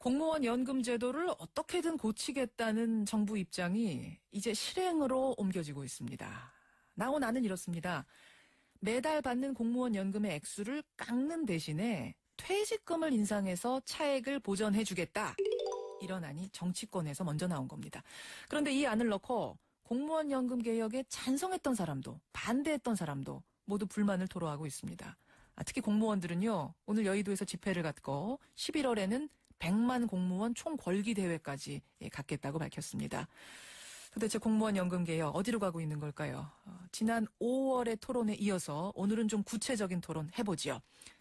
공무원 연금 제도를 어떻게든 고치겠다는 정부 입장이 이제 실행으로 옮겨지고 있습니다. 나온 안은 이렇습니다. 매달 받는 공무원 연금의 액수를 깎는 대신에 퇴직금을 인상해서 차액을 보전해주겠다. 이런 안이 정치권에서 먼저 나온 겁니다. 그런데 이 안을 넣고 공무원 연금 개혁에 찬성했던 사람도 반대했던 사람도 모두 불만을 토로하고 있습니다. 특히 공무원들은요. 오늘 여의도에서 집회를 갖고 11월에는 100만 공무원 총궐기 대회까지 갖겠다고 밝혔습니다. 도대체 공무원 연금 개혁 어디로 가고 있는 걸까요? 지난 5월의 토론에 이어서 오늘은 좀 구체적인 토론 해보지요.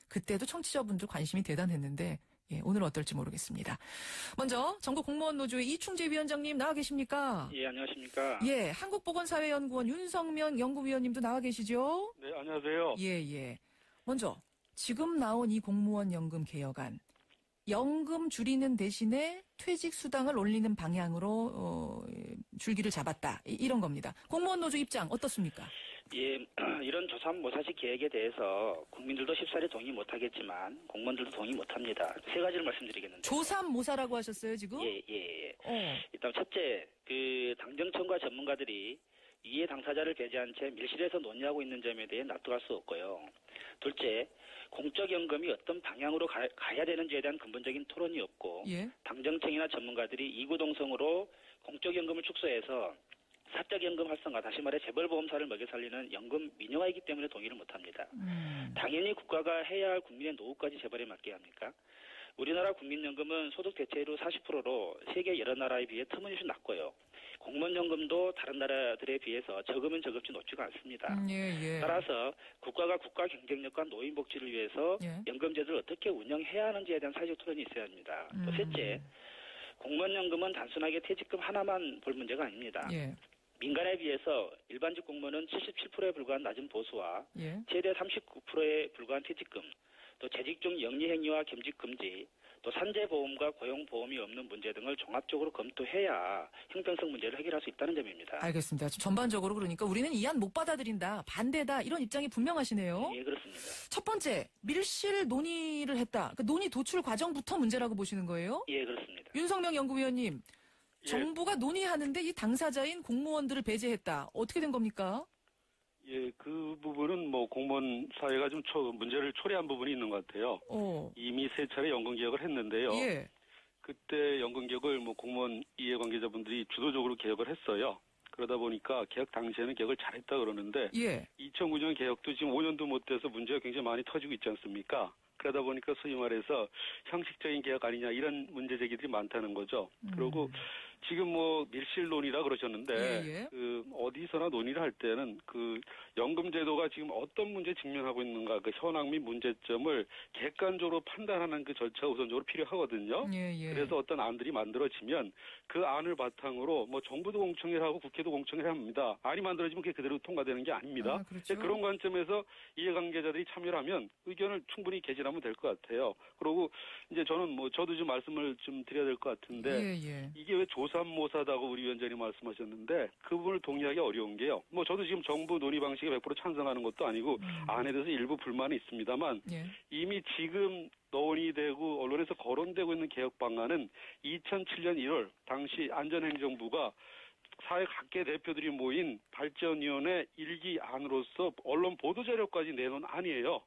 그때도 청취자분들 관심이 대단했는데 오늘 어떨지 모르겠습니다. 먼저 전국공무원노조의 이충재 위원장님 나와 계십니까? 예, 안녕하십니까? 예, 한국보건사회연구원 윤성명 연구위원님도 나와 계시죠? 네, 안녕하세요. 예. 먼저 지금 나온 이 공무원 연금 개혁안 연금 줄이는 대신에 퇴직 수당을 올리는 방향으로 줄기를 잡았다. 이런 겁니다. 공무원 노조 입장 어떻습니까? 예, 이런 조삼모사식 계획에 대해서 국민들도 쉽사리 동의 못하겠지만 공무원들도 동의 못합니다. 세 가지를 말씀드리겠는데. 조삼모사라고 하셨어요 지금? 예. 일단 첫째, 당정청과 전문가들이 이해 당사자를 배제한 채 밀실에서 논의하고 있는 점에 대해 납득할 수 없고요. 둘째, 공적연금이 어떤 방향으로 가야 되는지에 대한 근본적인 토론이 없고 당정청이나 전문가들이 이구동성으로 공적연금을 축소해서 사적연금 활성화, 다시 말해 재벌보험사를 먹여 살리는 연금 민영화이기 때문에 동의를 못합니다. 당연히 국가가 해야 할 국민의 노후까지 재벌에 맡겨야 합니까? 우리나라 국민연금은 소득 대체율 40%로 세계 여러 나라에 비해 터무니없이 낮고요. 공무원연금도 다른 나라들에 비해서 적으면 적을지 높지가 않습니다. 따라서 국가가 국가 경쟁력과 노인 복지를 위해서 연금제도를 어떻게 운영해야 하는지에 대한 사회적 토론이 있어야 합니다. 또 셋째, 공무원연금은 단순하게 퇴직금 하나만 볼 문제가 아닙니다. 민간에 비해서 일반직 공무원은 77%에 불과한 낮은 보수와 최대 39%에 불과한 퇴직금, 또 재직 중 영리행위와 겸직 금지, 또 산재보험과 고용보험이 없는 문제 등을 종합적으로 검토해야 형평성 문제를 해결할 수 있다는 점입니다. 알겠습니다. 전반적으로 그러니까 우리는 이 안 못 받아들인다, 반대다 이런 입장이 분명하시네요. 예, 그렇습니다. 첫 번째, 밀실 논의를 했다. 그러니까 논의 도출 과정부터 문제라고 보시는 거예요? 예, 그렇습니다. 윤석명 연구위원님, 정부가 논의하는데 이 당사자인 공무원들을 배제했다. 어떻게 된 겁니까? 예, 그 부분은 공무원 사회가 좀 문제를 초래한 부분이 있는 것 같아요. 이미 세 차례 연금 개혁을 했는데요. 그때 연금 개혁을 공무원 이해관계자분들이 주도적으로 개혁을 했어요. 그러다 보니까 개혁 당시에는 개혁을 잘했다 그러는데 2009년 개혁도 지금 5년도 못 돼서 문제가 굉장히 많이 터지고 있지 않습니까? 그러다 보니까 소위 말해서 형식적인 개혁 아니냐 이런 문제 제기들이 많다는 거죠. 그리고 지금 밀실론이라 그러셨는데 어디서나 논의를 할 때는 연금제도가 지금 어떤 문제에 직면하고 있는가 현황 및 문제점을 객관적으로 판단하는 그 절차가 우선적으로 필요하거든요. 그래서 어떤 안들이 만들어지면 그 안을 바탕으로 정부도 공청회를 하고 국회도 공청회를 합니다. 안이 만들어지면 그게 그대로 통과되는 게 아닙니다. 그렇죠. 그런 관점에서 이해관계자들이 참여를 하면 의견을 충분히 개진하면 될 것 같아요. 그리고 이제 저도 좀 말씀을 좀 드려야 될 것 같은데 이게 왜 조삼모사다고 우리 위원장님 말씀하셨는데 그 부분을 동의하기 어려운 게요. 저도 지금 정부 논의 방식에 100% 찬성하는 것도 아니고 안에 대해서 일부 불만이 있습니다만 이미 지금 논의되고 언론에서 거론되고 있는 개혁 방안은 2007년 1월 당시 안전행정부가 사회 각계 대표들이 모인 발전위원회 일기안으로서 언론 보도자료까지 내놓은 안이에요.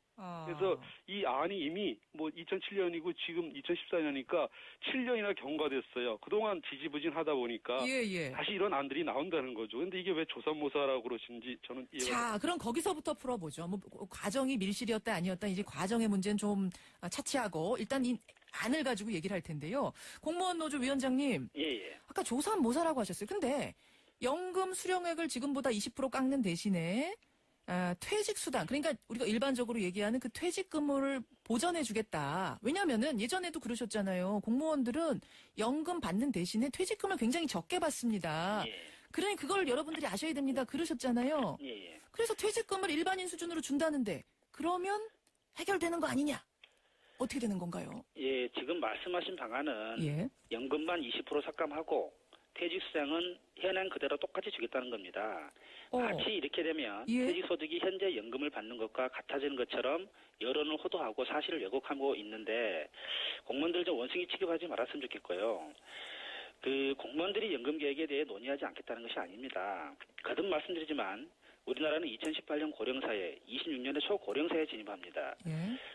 그래서 이 안이 이미 2007년이고 지금 2014년이니까 7년이나 경과됐어요. 그동안 지지부진하다 보니까 다시 이런 안들이 나온다는 거죠. 근데 이게 왜 조삼모사라고 그러신지 저는 이해가 그럼 거기서부터 풀어보죠. 과정이 밀실이었다 아니었다 이제 과정의 문제는 좀 차치하고 일단 이 안을 가지고 얘기를 할 텐데요. 공무원 노조 위원장님, 아까 조삼모사라고 하셨어요. 근데 연금 수령액을 지금보다 20% 깎는 대신에 퇴직 수당, 그러니까 우리가 일반적으로 얘기하는 그 퇴직금을 보전해 주겠다. 왜냐면은 예전에도 그러셨잖아요. 공무원들은 연금 받는 대신에 퇴직금을 굉장히 적게 받습니다. 그러니 그걸 여러분들이 아셔야 됩니다. 그러셨잖아요. 그래서 퇴직금을 일반인 수준으로 준다는데 그러면 해결되는 거 아니냐? 어떻게 되는 건가요? 지금 말씀하신 방안은 연금만 20% 삭감하고 퇴직 수당은 현행 그대로 똑같이 주겠다는 겁니다. 마치 이렇게 되면 퇴직 소득이 현재 연금을 받는 것과 같아지는 것처럼 여론을 호도하고 사실을 왜곡하고 있는데 공무원들 좀 원숭이 취급하지 말았으면 좋겠고요. 그 공무원들이 연금 계획에 대해 논의하지 않겠다는 것이 아닙니다. 거듭 말씀드리지만 우리나라는 2018년 고령사회, 26년에 초고령사회에 진입합니다.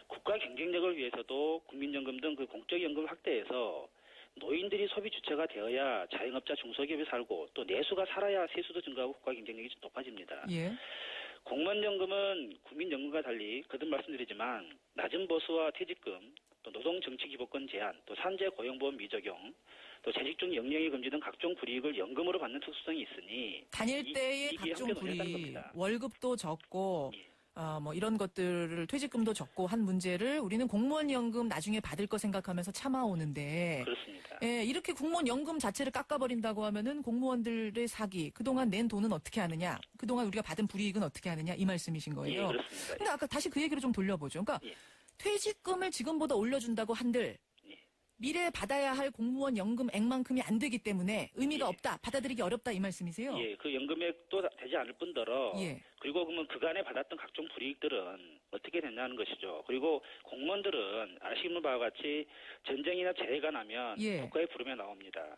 국가 경쟁력을 위해서도 국민연금 등 그 공적연금을 확대해서 노인들이 소비 주체가 되어야 자영업자 중소기업이 살고 또 내수가 살아야 세수도 증가하고 국가 경쟁력이 높아집니다. 공무원연금은 국민연금과 달리 거듭 말씀드리지만 낮은 보수와 퇴직금, 또 노동정치기본권 제한, 또 산재 고용보험 미적용, 또 재직 중 영령이 금지 등 각종 불이익을 연금으로 받는 특수성이 있으니 다닐 때의 각종 불이익, 월급도 적고 뭐 이런 것들을 퇴직금도 적고 한 문제를 우리는 공무원 연금 나중에 받을 거 생각하면서 참아오는데 그렇습니다. 예, 이렇게 공무원 연금 자체를 깎아버린다고 하면은 공무원들의 사기, 그동안 낸 돈은 어떻게 하느냐, 그동안 우리가 받은 불이익은 어떻게 하느냐 이 말씀이신 거예요. 그렇습니다. 근데 아까 다시 그 얘기를 좀 돌려보죠. 그러니까 퇴직금을 지금보다 올려준다고 한들 미래에 받아야 할 공무원 연금액만큼이 안 되기 때문에 의미가 없다, 받아들이기 어렵다 이 말씀이세요? 그 연금액도 되지 않을 뿐더러 그리고 그러면 그간에 받았던 각종 불이익들은 어떻게 됐냐는 것이죠. 그리고 공무원들은 아시는 바와 같이 전쟁이나 재해가 나면 국가의 부름에 나옵니다.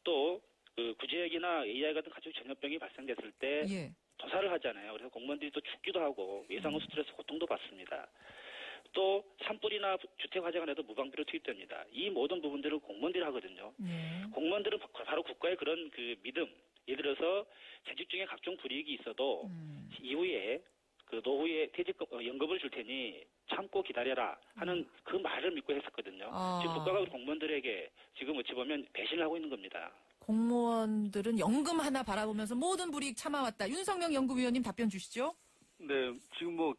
또 그 구제역이나 AI 같은 가족 전염병이 발생됐을 때 도사를 하잖아요. 그래서 공무원들이 또 죽기도 하고 외상후 스트레스 고통도 받습니다. 또 산불이나 주택 화재가 나도 무방비로 투입됩니다. 이 모든 부분들을 공무원들이 하거든요. 공무원들은 바로 국가의 그런 그 믿음, 예를 들어서 재직 중에 각종 불이익이 있어도 이후에 그 노후에 연금을 줄 테니 참고 기다려라 하는 그 말을 믿고 했었거든요. 지금 국가가 공무원들에게 지금 어찌 보면 배신을 하고 있는 겁니다. 공무원들은 연금 하나 바라보면서 모든 불이익 참아왔다. 윤석명 연구위원님 답변 주시죠. 네, 지금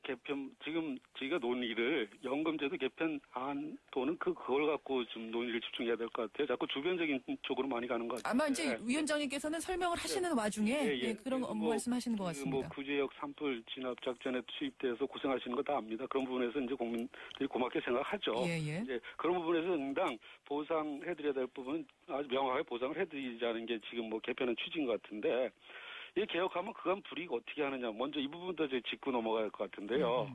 지금 저희가 논의를 연금제도 개편안 또는 그걸 갖고 좀 논의를 집중해야 될 것 같아요. 자꾸 주변적인 쪽으로 많이 가는 것 같아요. 아마 이제 위원장님께서는 설명을 하시는 와중에 그런 말씀하시는 것 같습니다. 구제역 산불 진압 작전에 투입돼서 고생하시는 거 다 압니다. 그런 부분에서 이제 국민들이 고맙게 생각하죠. 이제 그런 부분에서 응당 보상해드려야 될 부분은 아주 명확하게 보상을 해드리자는 게 지금 개편은 취지인 것 같은데. 이 개혁하면 그간 불이익 어떻게 하느냐. 먼저 이 부분도 짚고 넘어갈 것 같은데요.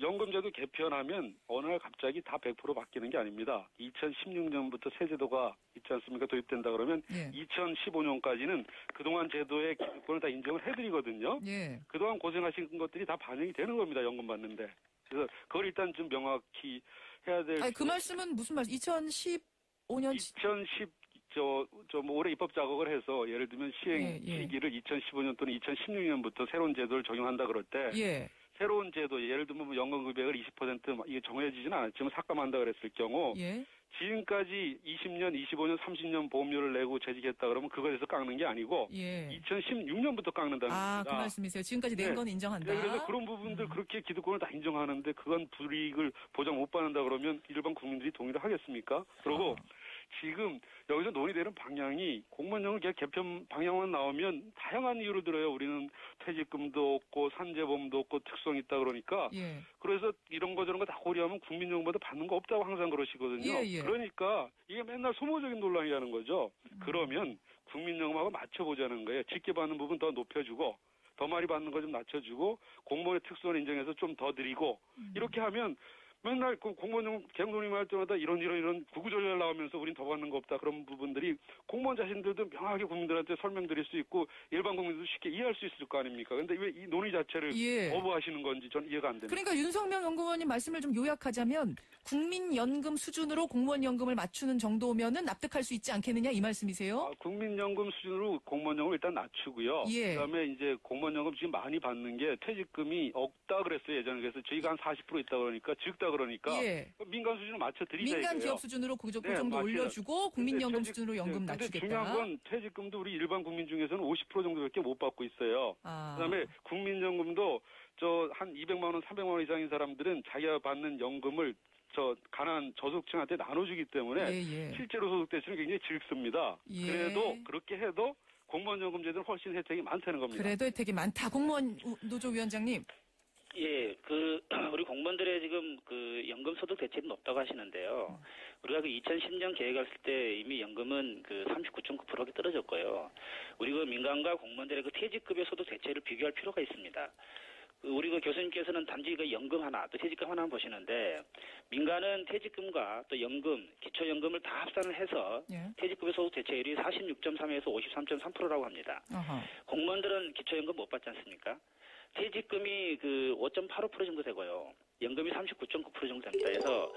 연금제도 개편하면 어느 날 갑자기 다 100% 바뀌는 게 아닙니다. 2016년부터 새 제도가 있지 않습니까? 도입된다 그러면 2015년까지는 그동안 제도의 기득권을 다 인정을 해드리거든요. 그동안 고생하신 것들이 다 반영이 되는 겁니다. 연금 받는데. 그래서 그걸 일단 좀 명확히 해야 될. 그 말씀은 무슨 말씀? 2015년. 올해 입법 작업을 해서 예를 들면 시행 시기를 2015년 또는 2016년부터 새로운 제도를 적용한다 그럴 때 새로운 제도 예를 들면 연금급여를 20% 이게 정해지지는 않았지만 삭감한다 그랬을 경우 지금까지 20년, 25년, 30년 보험료를 내고 재직했다 그러면 그거에서 깎는 게 아니고 2016년부터 깎는다는 겁니다. 그 말씀이세요. 지금까지 낸 건 인정한다. 그래서 그런 부분들 그렇게 기득권을 다 인정하는데 그건 불이익을 보장 못 받는다 그러면 일반 국민들이 동의를 하겠습니까? 그리고 지금 여기서 논의되는 방향이 공무원연금 개편 방향만 나오면 다양한 이유를 들어요. 우리는 퇴직금도 없고 산재보험도 없고 특성이 있다 그러니까 그래서 이런 거 저런 거 다 고려하면 국민연금보다 받는 거 없다고 항상 그러시거든요. 그러니까 이게 맨날 소모적인 논란이라는 거죠. 그러면 국민연금하고 맞춰보자는 거예요. 직계 받는 부분 더 높여주고 더 많이 받는 거 좀 낮춰주고 공무원의 특수한 인정해서 좀 더 드리고 이렇게 하면 맨날 공무원 개혁 논의할 때마다 이런 구구절절 나오면서 우린 더 받는 거 없다. 그런 부분들이 공무원 자신들도 명확하게 국민들한테 설명드릴 수 있고 일반 국민들도 쉽게 이해할 수 있을 거 아닙니까? 그런데 왜 이 논의 자체를 거부하시는 건지 전 이해가 안 됩니다. 그러니까 윤석명 연구원님 말씀을 좀 요약하자면 국민연금 수준으로 공무원연금을 맞추는 정도면은 납득할 수 있지 않겠느냐 이 말씀이세요? 국민연금 수준으로 공무원연금을 일단 낮추고요. 그다음에 이제 공무원연금 지금 많이 받는 게 퇴직금이 없다 그랬어요. 예전에. 그래서 저희가 한 40% 있다 그러니까 적다 그러니까 민간 수준으로 맞춰드리자. 민간 기업 수준으로 그 정도 올려주고 국민연금 수준으로 연금 낮추겠다. 중요한 건 퇴직금도 우리 일반 국민 중에서는 50% 정도밖에 못 받고 있어요. 그다음에 국민연금도 한 200만 원, 300만 원 이상인 사람들은 자기가 받는 연금을 가난한 저소득층한테 나눠주기 때문에 실제로 소득 대출은 굉장히 적습니다. 그래도 그렇게 해도 공무원연금제도는 훨씬 혜택이 많다는 겁니다. 그래도 혜택이 많다. 공무원 노조 위원장님. 예, 우리 공무원들의 지금 연금 소득 대체율이 높다고 하시는데요. 우리가 2010년 계획했을 때 이미 연금은 39.9%가 떨어졌고요. 우리 민간과 공무원들의 퇴직급여 소득 대체율을 비교할 필요가 있습니다. 우리 교수님께서는 단지 연금 하나, 또 퇴직금 하나 보시는데, 민간은 퇴직금과 또 연금, 기초연금을 다 합산을 해서 예. 퇴직급여 소득 대체율이 46.3에서 53.3%라고 합니다. 공무원들은 기초연금 못 받지 않습니까? 퇴직금이 5.85% 정도 되고요. 연금이 39.9% 정도 됩니다. 그래서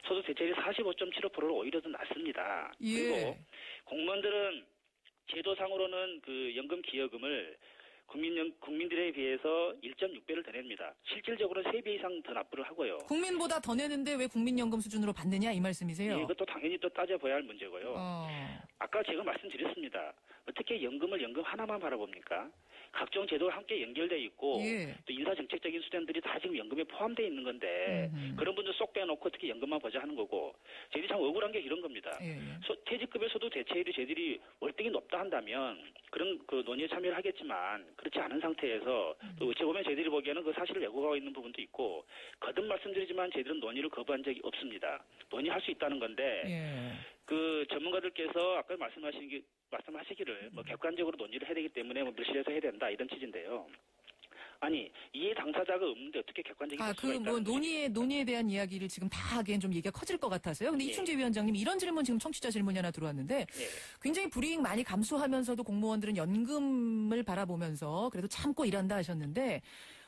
소득 대체율이 45.75%로 오히려 더 낮습니다. 예. 그리고 공무원들은 제도상으로는 연금 기여금을 국민들에 비해서 1.6배를 더 냅니다. 실질적으로는 3배 이상 더 납부를 하고요. 국민보다 더 내는데 왜 국민연금 수준으로 받느냐 이 말씀이세요? 예, 이것도 당연히 또 따져봐야 할 문제고요. 아까 제가 말씀드렸습니다. 어떻게 연금 하나만 바라봅니까? 각종 제도가 함께 연결돼 있고 예. 또 인사정책적인 수단들이 다 지금 연금에 포함되어 있는 건데 그런 분들 쏙 빼놓고 어떻게 연금만 보자 하는 거고 저희들이 참 억울한 게 이런 겁니다. 예. 퇴직급여 소득 대체율이 저희들이 월등히 높다 한다면 그런 논의에 참여를 하겠지만 그렇지 않은 상태에서 또 어찌 보면 저희들이 보기에는 사실을 왜곡하고 있는 부분도 있고 거듭 말씀드리지만 저희들은 논의를 거부한 적이 없습니다. 논의할 수 있다는 건데 예. 전문가들께서 아까 말씀하시기를 객관적으로 논의를 해야 되기 때문에 밀실에서 해야 된다 이런 취지인데요. 아니 이해 당사자가 없는데 어떻게 객관적인 수가 있다는 논의에 대한 이야기를 지금 다 하기엔 좀 얘기가 커질 것 같아서요. 근데 예. 이충재 위원장님 이런 질문 지금 청취자 질문이 하나 들어왔는데 예. 굉장히 불이익 많이 감수하면서도 공무원들은 연금을 바라보면서 그래도 참고 일한다 하셨는데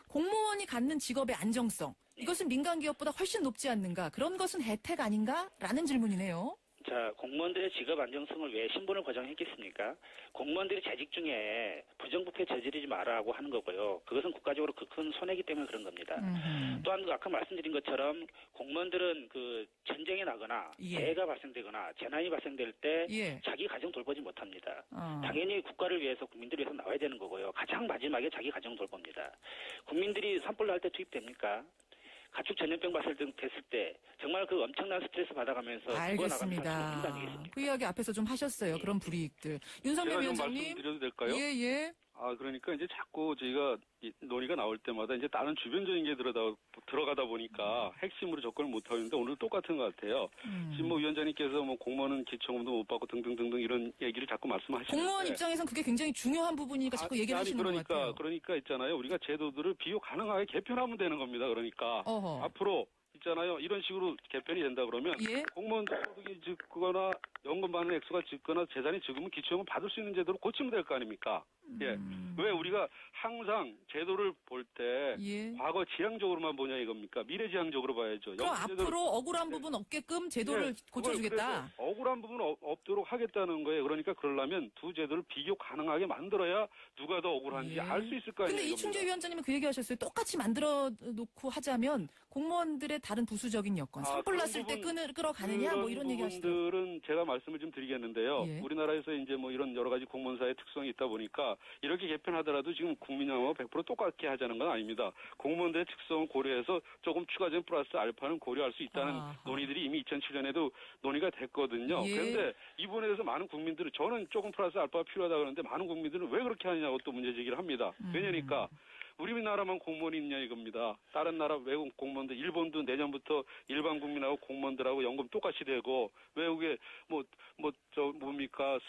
공무원이 갖는 직업의 안정성 이것은 민간 기업보다 훨씬 높지 않는가? 그런 것은 혜택 아닌가? 라는 질문이네요. 자, 공무원들의 직업 안정성을 왜 신분을 보장했겠습니까? 공무원들이 재직 중에 부정부패 저지르지 말라고 하는 거고요. 그것은 국가적으로 큰 손해이기 때문에 그런 겁니다. 또한 아까 말씀드린 것처럼 공무원들은 전쟁에 나거나 예. 재해가 발생되거나 재난이 발생될 때 예. 자기 가정 돌보지 못합니다. 당연히 국가를 위해서 국민들을 위해서 나와야 되는 거고요. 가장 마지막에 자기 가정 돌봅니다. 국민들이 산불 날 때 투입됩니까? 가축 전염병 발생됐을 때 정말 엄청난 스트레스 받아가면서 알겠습니다. 그 이야기 앞에서 좀 하셨어요. 예. 그런 불이익들. 윤석열 위원장님. 말씀드려도 될까요? 예. 그러니까 이제 자꾸 저희가 논의가 나올 때마다 이제 다른 주변적인 게 들어가다 보니까 핵심으로 접근을 못 하는데 오늘 똑같은 것 같아요. 지금 위원장님께서 공무원은 기초연금도 못 받고 등등등등 이런 얘기를 자꾸 말씀하시는데 공무원 입장에서는 그게 굉장히 중요한 부분이니까 자꾸 얘기를 하시는 것 같아요. 그러니까 있잖아요. 우리가 제도들을 비교 가능하게 개편하면 되는 겁니다. 그러니까 앞으로 있잖아요. 이런 식으로 개편이 된다 그러면 예? 공무원 소득이 적거나 연금 받는 액수가 적거나 재산이 적으면 기초연금 받을 수 있는 제도로 고치면 될 거 아닙니까? 예. 왜 우리가 항상 제도를 볼 때 예. 과거 지향적으로만 보냐 이겁니까? 미래지향적으로 봐야죠. 그럼 앞으로 억울한 부분 없게끔 제도를 고쳐주겠다. 억울한 부분 없도록 하겠다는 거예요. 그러니까 그러려면 두 제도를 비교 가능하게 만들어야 누가 더 억울한지 알 수 있을 거 아니에요. 근데 이충재 위원장님은 그 얘기하셨어요. 똑같이 만들어 놓고 하자면 공무원들의 다른 부수적인 여건, 산불 났을 때 끌어가느냐 뭐 이런 얘기하시더라고요. 부분들은 제가 말씀을 좀 드리겠는데요. 예. 우리나라에서 이제 이런 여러 가지 공무원사의 특성이 있다 보니까 이렇게 개편하더라도 지금 국민연금하고 100% 똑같게 하자는 건 아닙니다. 공무원들의 특성을 고려해서 조금 추가적인 플러스 알파는 고려할 수 있다는 논의들이 이미 2007년에도 논의가 됐거든요. 예. 그런데 이 부분에 대해서 많은 국민들은 저는 조금 플러스 알파가 필요하다 그러는데 많은 국민들은 왜 그렇게 하느냐고 또 문제 제기를 합니다. 왜냐니까 우리나라만 공무원이 있냐 이겁니다. 다른 나라 외국 공무원들 일본도 내년부터 일반 국민하고 공무원들하고 연금 똑같이 되고 외국에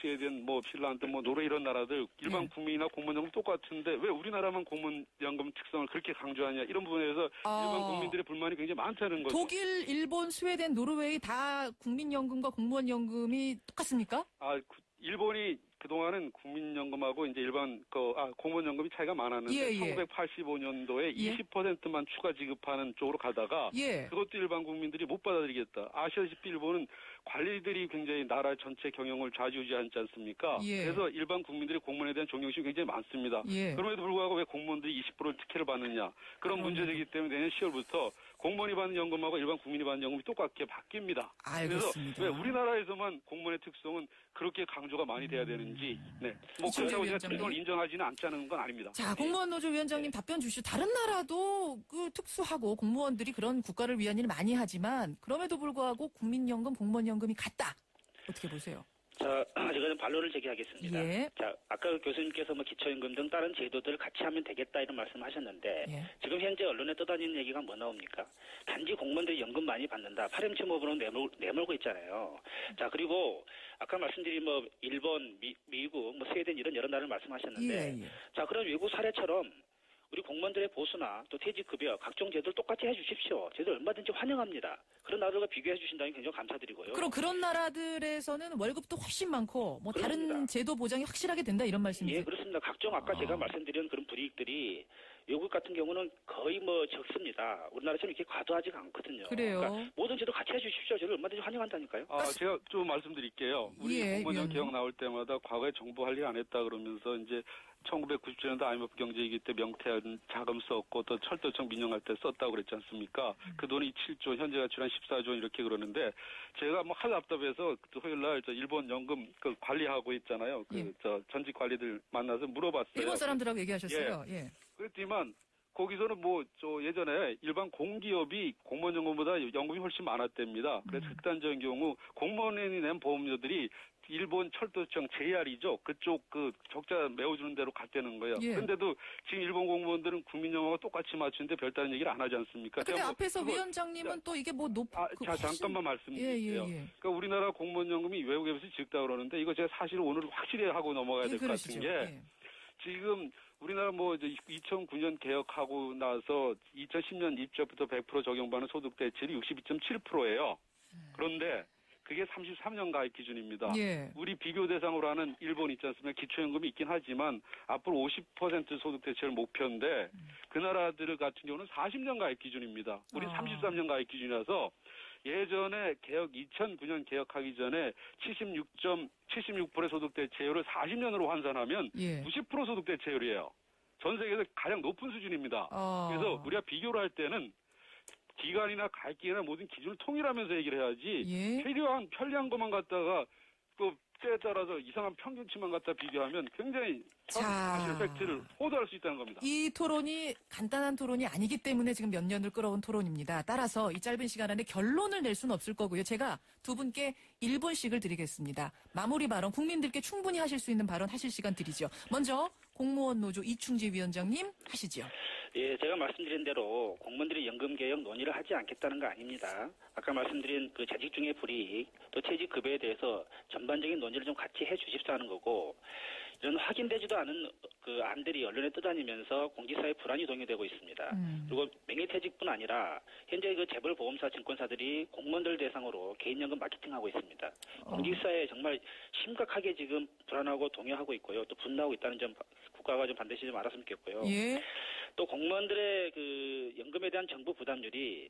스웨덴 핀란드 노르웨이 이런 나라들 일반 국민이나 공무원 연금 똑같은데 왜 우리나라만 공무원 연금 특성을 그렇게 강조하냐 이런 부분에서 일반 국민들의 불만이 굉장히 많다는 거죠. 독일, 일본, 스웨덴, 노르웨이 다 국민연금과 공무원 연금이 똑같습니까? 일본이 그동안은 국민연금하고 이제 일반 공무원연금이 차이가 많았는데 1985년도에 20%만 추가 지급하는 쪽으로 가다가 그것도 일반 국민들이 못 받아들이겠다. 아시다시피 일본은 관리들이 굉장히 나라 전체 경영을 좌지우지하지 않습니까? 그래서 일반 국민들이 공무원에 대한 존경심이 굉장히 많습니다. 그럼에도 불구하고 왜 공무원들이 20%를 특혜를 받느냐. 그런 문제되기 때문에 내년 10월부터 공무원이 받는 연금하고 일반 국민이 받는 연금이 똑같게 바뀝니다. 알겠습니다. 그래서 왜 우리나라에서만 공무원의 특성은 그렇게 강조가 많이 돼야 되는지, 그래서 우리가 특성을 인정하지는 않자는 건 아닙니다. 자, 공무원 노조 위원장님 답변 주시죠. 다른 나라도 특수하고 공무원들이 그런 국가를 위한 일을 많이 하지만 그럼에도 불구하고 국민연금, 공무원연금이 같다. 어떻게 보세요? 자, 제가 좀 반론을 제기하겠습니다. 예. 자, 아까 교수님께서 뭐 기초연금 등 다른 제도들을 같이 하면 되겠다 이런 말씀하셨는데 예. 지금 현재 언론에 떠다니는 얘기가 뭐 나옵니까? 단지 공무원들이 연금 많이 받는다. 파렴치목으로 내몰고 있잖아요. 자, 그리고 아까 말씀드린 뭐 일본, 미국, 뭐 스웨덴 이런 여러 나라를 말씀하셨는데 자, 그런 외국 사례처럼 우리 공무원들의 보수나 또 퇴직급여 각종 제도를 똑같이 해주십시오. 저희들 얼마든지 환영합니다. 그런 나라들과 비교해 주신다면 굉장히 감사드리고요. 그럼 그런 나라들에서는 월급도 훨씬 많고 뭐 그렇습니다. 다른 제도 보장이 확실하게 된다 이런 말씀이세요? 예, 그렇습니다. 각종 아까 제가 말씀드린 그런 불이익들이 외국 같은 경우는 거의 뭐 적습니다. 우리나라처럼 이렇게 과도하지가 않거든요. 그래요. 그러니까 뭐든 제도 같이 해주십시오. 저를 얼마든지 환영한다니까요. 제가 좀 말씀드릴게요. 우리 공무원 개혁 나올 때마다 과거에 정부 할 일 안 했다 그러면서 이제 1997년도 IMF 경제위기 때 명태한 자금 썼고 또 철도청 민영할 때 썼다고 그랬지 않습니까? 그 돈이 7조, 현재 가치로 한 14조 이렇게 그러는데 제가 뭐 하도 답답해서 토요일 날 일본 연금 그 관리하고 있잖아요. 전직 관리들 만나서 물어봤어요. 일본 사람들하고 얘기하셨어요. 예. 그랬지만 거기서는 예전에 일반 공기업이 공무원 연금보다 연금이 훨씬 많았답니다. 그래서 극단적인 경우 공무원이 낸 보험료들이 일본 철도청 JR이죠. 그쪽 적자 메워주는 대로 갔다는 거예요. 그런데도 지금 일본 공무원들은 국민연금과 똑같이 맞추는데 별다른 얘기를 안 하지 않습니까? 근데 앞에서 위원장님은 또 이게 잠깐만 말씀드릴게요. 그러니까 우리나라 공무원연금이 외국에 비해서 적다 그러는데 이거 제가 사실 오늘 확실히 하고 넘어가야 될 것 같은 게 지금 우리나라 이제 2009년 개혁하고 나서 2010년 입주부터 100% 적용받는 소득 대체율이 62.7%예요. 그런데 그게 33년 가입 기준입니다. 우리 비교 대상으로 하는 일본 있지 않습니까? 기초연금이 있긴 하지만 앞으로 50% 소득 대체율 목표인데 그 나라들 같은 경우는 40년 가입 기준입니다. 우리 33년 가입 기준이라서 예전에 2009년 개혁하기 전에 76% 소득 대체율을 40년으로 환산하면 90% 소득 대체율이에요. 전 세계에서 가장 높은 수준입니다. 그래서 우리가 비교를 할 때는 기간이나 가입기간이나 모든 기준을 통일하면서 얘기를 해야지 필요한 편리한 것만 갖다가 때에 따라서 이상한 평균치만 갖다 비교하면 굉장히 사실 팩트를 호도할 수 있다는 겁니다. 이 토론이 간단한 토론이 아니기 때문에 지금 몇 년을 끌어온 토론입니다. 따라서 이 짧은 시간 안에 결론을 낼 수는 없을 거고요. 제가 두 분께 1분씩을 드리겠습니다. 마무리 발언, 국민들께 충분히 하실 수 있는 발언 하실 시간 드리죠. 먼저 공무원 노조 이충지 위원장님 하시죠. 예, 제가 말씀드린 대로 공무원들이 연금개혁 논의를 하지 않겠다는 거 아닙니다. 아까 말씀드린 재직 중의 불이익, 또 퇴직급여에 대해서 전반적인 논의를 좀 같이 해 주십사 하는 거고, 이런 확인되지도 않은 안들이 언론에 떠다니면서 공직사회 불안이 동요되고 있습니다. 그리고 명예퇴직뿐 아니라 현재 재벌보험사, 증권사들이 공무원들 대상으로 개인연금 마케팅하고 있습니다. 공직사회에 정말 심각하게 지금 불안하고 동요하고 있고요. 또 분노하고 있다는 점 국가가 좀 반드시 좀 알았으면 좋겠고요. 또 공무원들의 연금에 대한 정부 부담률이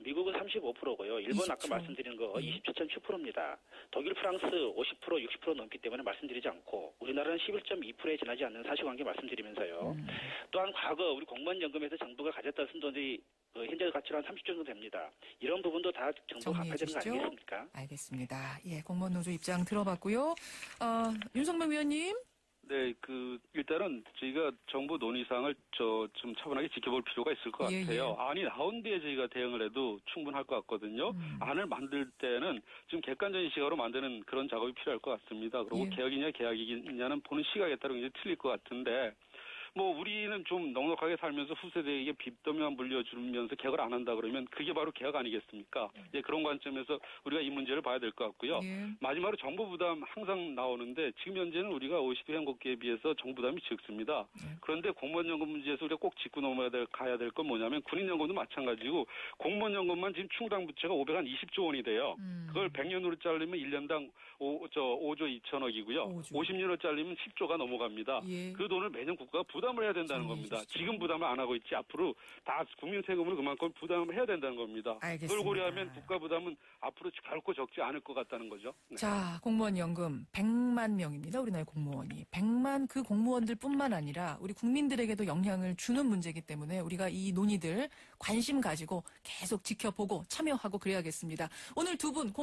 미국은 35%고요. 일본 20%. 아까 말씀드린 거 27.7%입니다. 독일, 프랑스 50%, 60% 넘기 때문에 말씀드리지 않고 우리나라는 11.2%에 지나지 않는 사실관계 말씀드리면서요. 또한 과거 우리 공무원 연금에서 정부가 가졌다 쓴 돈이 현재 가치로 한 30조 정도 됩니다. 이런 부분도 다 정부가 갚아야 되는 거 아니겠습니까? 알겠습니다. 예, 공무원 노조 입장 들어봤고요. 윤석명 위원님. 네, 일단은 저희가 정부 논의사항을 좀 차분하게 지켜볼 필요가 있을 것 같아요. 안이 나온 뒤에 저희가 대응을 해도 충분할 것 같거든요. 안을 만들 때는 지금 객관적인 시각으로 만드는 그런 작업이 필요할 것 같습니다. 그리고 개혁이냐 계약이냐는 보는 시각에 따라 굉장히 틀릴 것 같은데 우리는 좀 넉넉하게 살면서 후세대에게 빚더미만 물려주면서 개혁을 안 한다 그러면 그게 바로 개혁 아니겠습니까? 그런 관점에서 우리가 이 문제를 봐야 될 것 같고요. 마지막으로 정부 부담 항상 나오는데 지금 현재는 우리가 OECD 회원국에 비해서 정부 부담이 적습니다. 그런데 공무원연금 문제에서 우리가 꼭 짚고 가야 될 건 뭐냐면 군인연금도 마찬가지고 공무원연금만 지금 충당 부채가 520조 원이 돼요. 그걸 100년으로 자르면 1년당 5조 2천억이고요. 50년으로 자르면 10조가 넘어갑니다. 그 돈을 매년 국가가 부담을 해야 된다는 겁니다. 지금 부담을 안 하고 있지 앞으로 다 국민 세금으로 그만큼 부담을 해야 된다는 겁니다. 알겠습니다. 그걸 고려하면 국가 부담은 앞으로 결코 적지 않을 것 같다는 거죠. 자, 공무원 연금 100만 명입니다. 우리나라의 공무원이. 100만 그 공무원들뿐만 아니라 우리 국민들에게도 영향을 주는 문제이기 때문에 우리가 이 논의들 관심 가지고 계속 지켜보고 참여하고 그래야겠습니다. 오늘 두 분 고맙습니다.